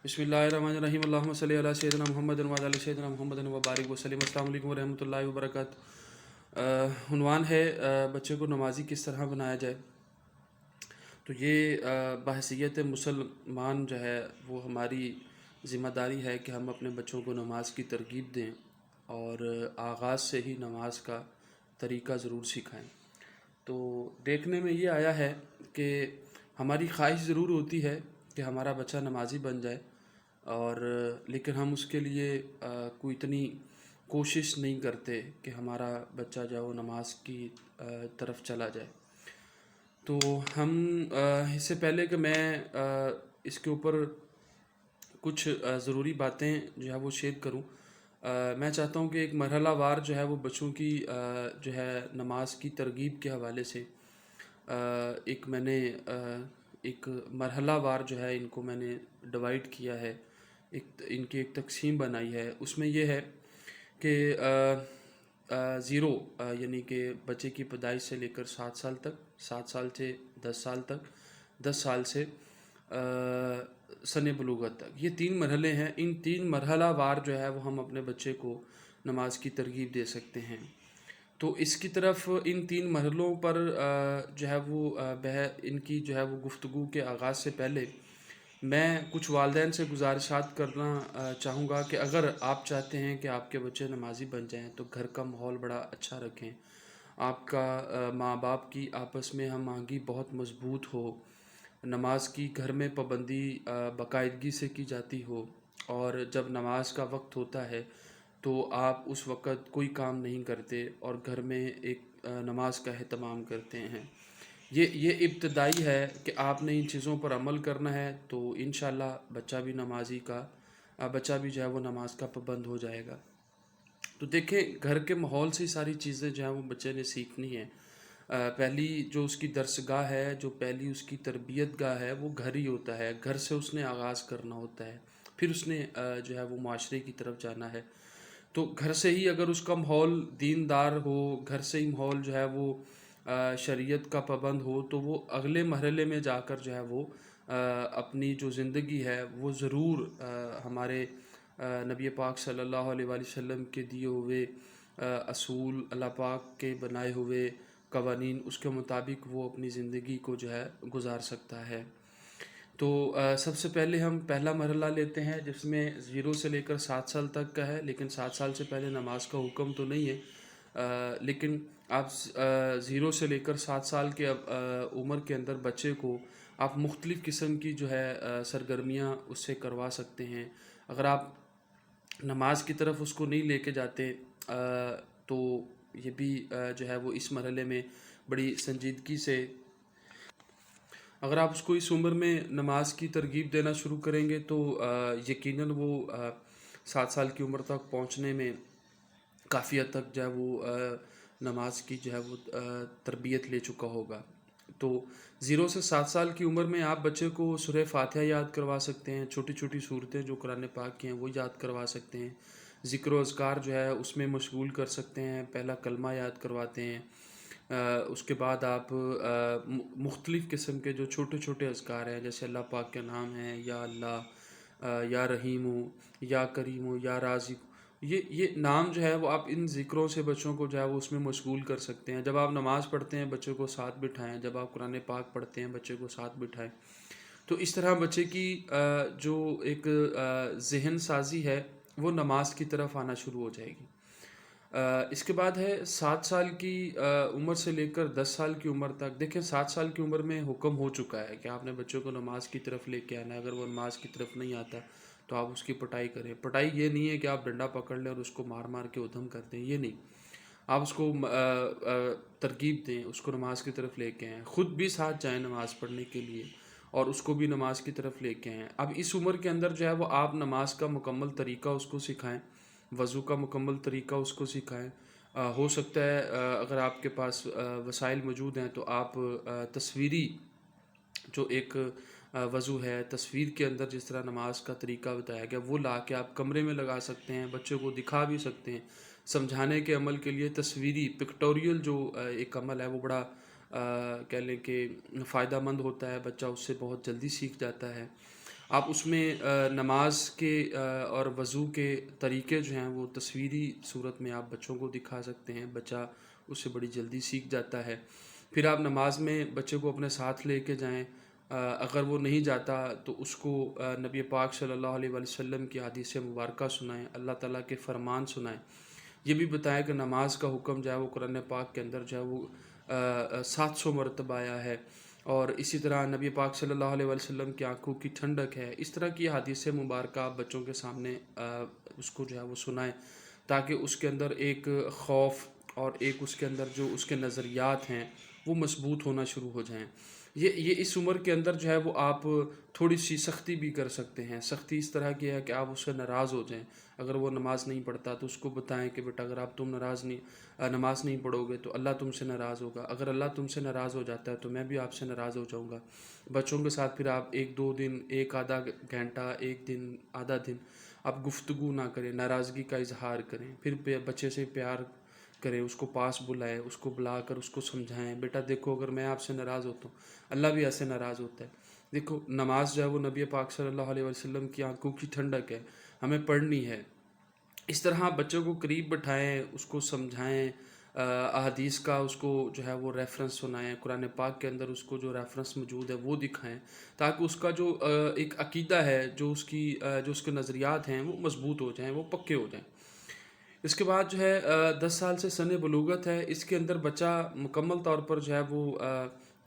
بسم اللہ الرحمن الرحیم اللہم صلی علی سیدنا محمد وعلی سیدنا محمد وبارک وسلم۔ السلام علیکم ورحمۃ اللہ وبرکاتہ۔ عنوان ہے بچے کو نمازی کس طرح بنایا جائے۔ تو یہ بحیثیت مسلمان جو ہے وہ ہماری ذمہ داری ہے کہ ہم اپنے بچوں کو نماز کی ترغیب دیں اور آغاز سے ہی نماز کا طریقہ ضرور سکھائیں۔ تو دیکھنے میں یہ آیا ہے کہ ہماری خواہش ضرور ہوتی ہے کہ ہمارا بچہ نمازی بن جائے، اور لیکن ہم اس کے لیے کوئی اتنی کوشش نہیں کرتے کہ ہمارا بچہ جو ہے وہ نماز کی طرف چلا جائے۔ تو ہم اس سے پہلے کہ میں اس کے اوپر کچھ ضروری باتیں جو ہے وہ شیئر کروں، میں چاہتا ہوں کہ ایک مرحلہ وار جو ہے وہ بچوں کی جو ہے نماز کی ترغیب کے حوالے سے ایک میں نے ایک مرحلہ وار جو ہے ان کو میں نے ڈیوائڈ کیا ہے، ان کی ایک تقسیم بنائی ہے۔ اس میں یہ ہے کہ زیرو یعنی کہ بچے کی پیدائش سے لے کر 7 سال تک، 7 سال سے 10 سال تک، 10 سال سے سن بلوغت تک، یہ 3 مرحلے ہیں۔ ان 3 مرحلہ وار جو ہے وہ ہم اپنے بچے کو نماز کی ترغیب دے سکتے ہیں۔ تو اس کی طرف ان 3 مرحلوں پر جو ہے وہ ان کی جو ہے وہ گفتگو کے آغاز سے پہلے میں کچھ والدین سے گزارشات کرنا چاہوں گا کہ اگر آپ چاہتے ہیں کہ آپ کے بچے نمازی بن جائیں تو گھر کا ماحول بڑا اچھا رکھیں، آپ کا ماں باپ کی آپس میں ہم آہنگی بہت مضبوط ہو، نماز کی گھر میں پابندی باقاعدگی سے کی جاتی ہو، اور جب نماز کا وقت ہوتا ہے تو آپ اس وقت کوئی کام نہیں کرتے اور گھر میں ایک نماز کا اہتمام کرتے ہیں۔ یہ ابتدائی ہے کہ آپ نے ان چیزوں پر عمل کرنا ہے، تو انشاءاللہ بچہ بھی جو ہے وہ نماز کا پابند ہو جائے گا۔ تو دیکھیں، گھر کے ماحول سے ساری چیزیں جو ہیں وہ بچے نے سیکھنی ہیں۔ پہلی جو اس کی درسگاہ ہے، جو پہلی اس کی تربیت گاہ ہے، وہ گھر ہی ہوتا ہے۔ گھر سے اس نے آغاز کرنا ہوتا ہے، پھر اس نے جو ہے وہ معاشرے کی طرف جانا ہے۔ تو گھر سے ہی اگر اس کا ماحول دیندار ہو، گھر سے ہی ماحول جو ہے وہ شریعت کا پابند ہو، تو وہ اگلے مرحلے میں جا کر جو ہے وہ اپنی جو زندگی ہے وہ ضرور ہمارے نبی پاک صلی اللہ علیہ وآلہ وسلم کے دیے ہوئے اصول، اللہ پاک کے بنائے ہوئے قوانین، اس کے مطابق وہ اپنی زندگی کو جو ہے گزار سکتا ہے۔ تو سب سے پہلے ہم پہلا مرحلہ لیتے ہیں جس میں 0 سے لے کر 7 سال تک کا ہے، لیکن 7 سال سے پہلے نماز کا حکم تو نہیں ہے، لیکن آپ 0 سے لے کر 7 سال کے عمر کے اندر بچے کو آپ مختلف قسم کی جو ہے سرگرمیاں اس سے کروا سکتے ہیں۔ اگر آپ نماز کی طرف اس کو نہیں لے کے جاتے تو یہ بھی جو ہے وہ اس مرحلے میں بڑی سنجیدگی سے، اگر آپ اس کو اس عمر میں نماز کی ترغیب دینا شروع کریں گے تو یقیناً وہ 7 سال کی عمر تک پہنچنے میں کافی حد تک جو ہے وہ نماز کی جو ہے وہ تربیت لے چکا ہوگا۔ تو 0 سے 7 سال کی عمر میں آپ بچے کو سورہ فاتحہ یاد کروا سکتے ہیں، چھوٹی چھوٹی صورتیں جو قرآن پاک کی ہیں وہ یاد کروا سکتے ہیں، ذکر و اذکار جو ہے اس میں مشغول کر سکتے ہیں، پہلا کلمہ یاد کرواتے ہیں۔ اس کے بعد آپ مختلف قسم کے جو چھوٹے چھوٹے اذکار ہیں، جیسے اللہ پاک کے نام ہیں، یا اللہ، یا رحیم ہو، یا کریم ہو، یا رازق، یہ نام جو ہے وہ آپ ان ذکروں سے بچوں کو جو ہے وہ اس میں مشغول کر سکتے ہیں۔ جب آپ نماز پڑھتے ہیں بچے کو ساتھ بٹھائیں، جب آپ قرآن پاک پڑھتے ہیں بچے کو ساتھ بٹھائیں، تو اس طرح بچے کی جو ایک ذہن سازی ہے وہ نماز کی طرف آنا شروع ہو جائے گی۔ اس کے بعد ہے 7 سال کی عمر سے لے کر 10 سال کی عمر تک۔ دیکھیں، 7 سال کی عمر میں حکم ہو چکا ہے کہ آپ نے بچوں کو نماز کی طرف لے کے آنا ہے۔ اگر وہ نماز کی طرف نہیں آتا تو آپ اس کی پٹائی کریں۔ پٹائی یہ نہیں ہے کہ آپ ڈنڈا پکڑ لیں اور اس کو مار مار کے ادھم کر دیں، یہ نہیں، آپ اس کو ترغیب دیں، اس کو نماز کی طرف لے کے آئیں، خود بھی ساتھ جائیں نماز پڑھنے کے لیے اور اس کو بھی نماز کی طرف لے کے آئیں۔ اب اس عمر کے اندر جو ہے وہ آپ نماز کا مکمل طریقہ اس کو سکھائیں، وضو کا مکمل طریقہ اس کو سکھائیں۔ ہو سکتا ہے اگر آپ کے پاس وسائل موجود ہیں تو آپ تصویری جو ایک وضو ہے، تصویر کے اندر جس طرح نماز کا طریقہ بتایا گیا وہ لا کے آپ کمرے میں لگا سکتے ہیں، بچے کو دکھا بھی سکتے ہیں۔ سمجھانے کے عمل کے لیے تصویری پکٹوریل جو ایک عمل ہے وہ بڑا کہہ لیں کہ فائدہ مند ہوتا ہے، بچہ اس سے بہت جلدی سیکھ جاتا ہے۔ آپ اس میں نماز کے اور وضو کے طریقے جو ہیں وہ تصویری صورت میں آپ بچوں کو دکھا سکتے ہیں، بچہ اس سے بڑی جلدی سیکھ جاتا ہے۔ پھر آپ نماز میں بچے کو اپنے ساتھ لے کے جائیں، اگر وہ نہیں جاتا تو اس کو نبی پاک صلی اللہ علیہ وآلہ وسلم کی حدیث مبارکہ سنائیں، اللہ تعالیٰ کے فرمان سنائیں۔ یہ بھی بتایا کہ نماز کا حکم جو ہے وہ قرآن پاک کے اندر جو ہے وہ 700 مرتبہ آیا ہے، اور اسی طرح نبی پاک صلی اللہ علیہ وآلہ وسلم کی آنکھوں کی ٹھنڈک ہے۔ اس طرح کی حدیث مبارکہ آپ بچوں کے سامنے اس کو جو ہے وہ سنائیں، تاکہ اس کے اندر ایک خوف اور ایک اس کے اندر جو اس کے نظریات ہیں وہ مضبوط ہونا شروع ہو جائیں۔ یہ اس عمر کے اندر جو ہے وہ آپ تھوڑی سی سختی بھی کر سکتے ہیں۔ سختی اس طرح کی ہے کہ آپ اس سے ناراض ہو جائیں، اگر وہ نماز نہیں پڑھتا تو اس کو بتائیں کہ بیٹا اگر آپ نماز نہیں پڑھو گے تو اللہ تم سے ناراض ہوگا، اگر اللہ تم سے ناراض ہو جاتا ہے تو میں بھی آپ سے ناراض ہو جاؤں گا۔ بچوں کے ساتھ پھر آپ ایک دو دن، ایک آدھا گھنٹہ، ایک دن، آدھا دن آپ گفتگو نہ کریں، ناراضگی کا اظہار کریں، پھر بچے سے پیار کریں، اس کو پاس بلائیں، اس کو بلا کر اس کو سمجھائیں، بیٹا دیکھو اگر میں آپ سے ناراض ہوتا ہوں اللہ بھی ایسے ناراض ہوتا ہے۔ دیکھو نماز جو ہے وہ نبی پاک صلی اللہ علیہ وسلم کی آنکھوں کی ٹھنڈک ہے، ہمیں پڑھنی ہے۔ اس طرح آپ بچوں کو قریب بٹھائیں، اس کو سمجھائیں، احادیث کا اس کو جو ہے وہ ریفرنس سنائیں، قرآن پاک کے اندر اس کو جو ریفرنس موجود ہے وہ دکھائیں، تاکہ اس کا جو ایک عقیدہ ہے، جو اس کے نظریات ہیں وہ مضبوط ہو جائیں، وہ پکے ہو جائیں۔ اس کے بعد جو ہے 10 سال سے سن بلوغت ہے، اس کے اندر بچہ مکمل طور پر جو ہے وہ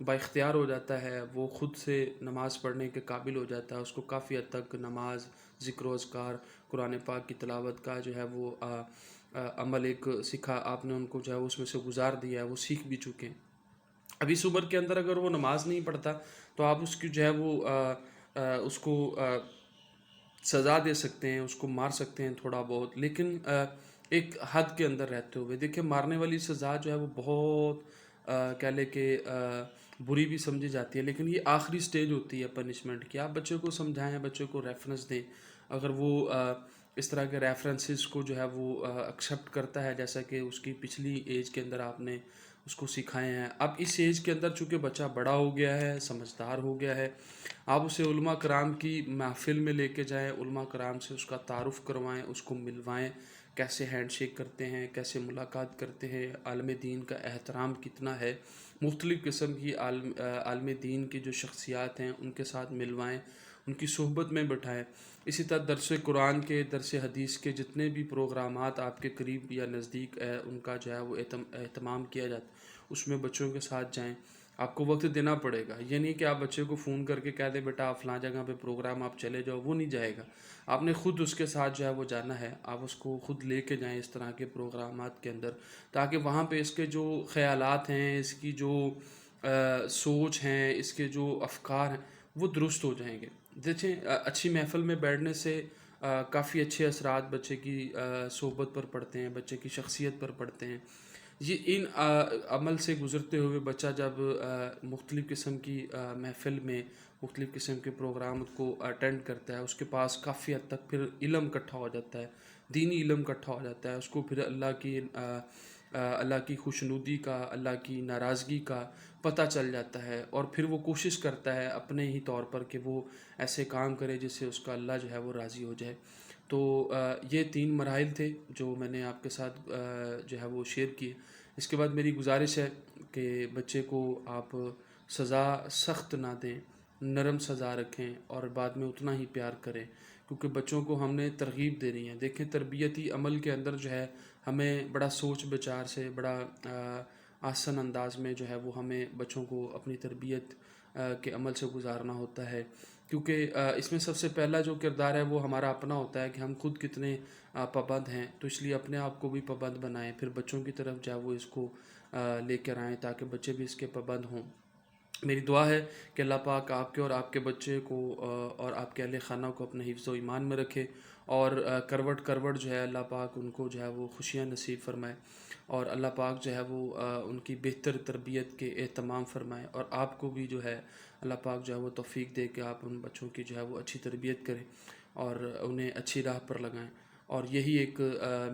با اختیار ہو جاتا ہے، وہ خود سے نماز پڑھنے کے قابل ہو جاتا ہے، اس کو کافی حد تک نماز، ذکر و اذکار، قرآن پاک کی تلاوت کا جو ہے وہ عمل ایک سکھا آپ نے ان کو جو ہے اس میں سے گزار دیا ہے، وہ سیکھ بھی چکے ہیں۔ اب اس عمر کے اندر اگر وہ نماز نہیں پڑھتا تو آپ اس کی جو ہے وہ اس کو سزا دے سکتے ہیں، اس کو مار سکتے ہیں تھوڑا بہت، لیکن ایک حد کے اندر رہتے ہوئے۔ دیکھیں مارنے والی سزا جو ہے وہ بہت کہہ لے کہ بری بھی سمجھی جاتی ہے، لیکن یہ آخری سٹیج ہوتی ہے پنشمنٹ کی۔ آپ بچوں کو سمجھائیں، بچوں کو ریفرنس دیں، اگر وہ اس طرح کے ریفرنسز کو جو ہے وہ ایکسیپٹ کرتا ہے، جیسا کہ اس کی پچھلی ایج کے اندر آپ نے اس کو سکھائے ہیں، اب اس ایج کے اندر چونکہ بچہ بڑا ہو گیا ہے، سمجھدار ہو گیا ہے، آپ اسے علماء کرام کی محفل میں لے کے جائیں، علماء کرام سے اس کا تعارف کروائیں، اس کو ملوائیں، کیسے ہینڈ شیک کرتے ہیں، کیسے ملاقات کرتے ہیں، عالم دین کا احترام کتنا ہے، مختلف قسم کی عالم دین کی جو شخصیات ہیں ان کے ساتھ ملوائیں، ان کی صحبت میں بٹھائیں۔ اسی طرح درس قرآن کے، درس حدیث کے جتنے بھی پروگرامات آپ کے قریب یا نزدیک ان کا جو ہے وہ اہتمام کیا جاتا ہے، اس میں بچوں کے ساتھ جائیں۔ آپ کو وقت دینا پڑے گا، یہ نہیں کہ آپ بچے کو فون کر کے کہہ دیں بیٹا آپ فلاں جگہ پہ پروگرام آپ چلے جاؤ، وہ نہیں جائے گا۔ آپ نے خود اس کے ساتھ جو ہے وہ جانا ہے، آپ اس کو خود لے کے جائیں اس طرح کے پروگرامات کے اندر، تاکہ وہاں پہ اس کے جو خیالات ہیں، اس کی جو سوچ ہیں، اس کے جو افکار ہیں وہ درست ہو جائیں گے۔ دیکھیں اچھی محفل میں بیٹھنے سے کافی اچھے اثرات بچے کی صحبت پر پڑتے ہیں، بچے کی شخصیت پر پڑتے ہیں۔ یہ ان عمل سے گزرتے ہوئے بچہ جب مختلف قسم کی محفل میں مختلف قسم کے پروگرام کو اٹینڈ کرتا ہے، اس کے پاس کافی حد تک پھر علم اکٹھا ہو جاتا ہے، دینی علم اکٹھا ہو جاتا ہے، اس کو پھر اللہ کی خوشنودی کا، اللہ کی ناراضگی کا پتہ چل جاتا ہے، اور پھر وہ کوشش کرتا ہے اپنے ہی طور پر کہ وہ ایسے کام کرے جس سے اس کا اللہ جو ہے وہ راضی ہو جائے۔ تو یہ 3 مراحل تھے جو میں نے آپ کے ساتھ جو ہے وہ شیئر کیے۔ اس کے بعد میری گزارش ہے کہ بچے کو آپ سزا سخت نہ دیں، نرم سزا رکھیں، اور بعد میں اتنا ہی پیار کریں، کیونکہ بچوں کو ہم نے ترغیب دینی ہے۔ دیکھیں تربیتی عمل کے اندر جو ہے ہمیں بڑا سوچ بچار سے، بڑا آسن انداز میں جو ہے وہ ہمیں بچوں کو اپنی تربیت کے عمل سے گزارنا ہوتا ہے، کیونکہ اس میں سب سے پہلا جو کردار ہے وہ ہمارا اپنا ہوتا ہے کہ ہم خود کتنے پابند ہیں، تو اس لیے اپنے آپ کو بھی پابند بنائیں، پھر بچوں کی طرف جو ہے وہ اس کو لے کر آئیں تاکہ بچے بھی اس کے پابند ہوں۔ میری دعا ہے کہ اللہ پاک آپ کے اور آپ کے بچے کو اور آپ کے اہل خانہ کو اپنے حفظ و ایمان میں رکھے، اور کروٹ کروٹ جو ہے اللہ پاک ان کو جو ہے وہ خوشیاں نصیب فرمائے، اور اللہ پاک جو ہے وہ ان کی بہتر تربیت کے اہتمام فرمائے، اور آپ کو بھی جو ہے اللہ پاک جو ہے وہ توفیق دے کہ آپ ان بچوں کی جو ہے وہ اچھی تربیت کریں اور انہیں اچھی راہ پر لگائیں۔ اور یہی ایک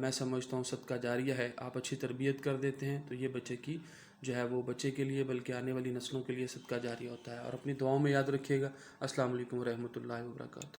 میں سمجھتا ہوں صدقہ جاریہ ہے، آپ اچھی تربیت کر دیتے ہیں تو یہ بچے کی جو ہے وہ بچے کے لیے بلکہ آنے والی نسلوں کے لیے صدقہ جاریہ ہوتا ہے. اور اپنی دعاؤں میں یاد رکھیے گا. السلام علیکم ورحمۃ اللہ وبرکاتہ.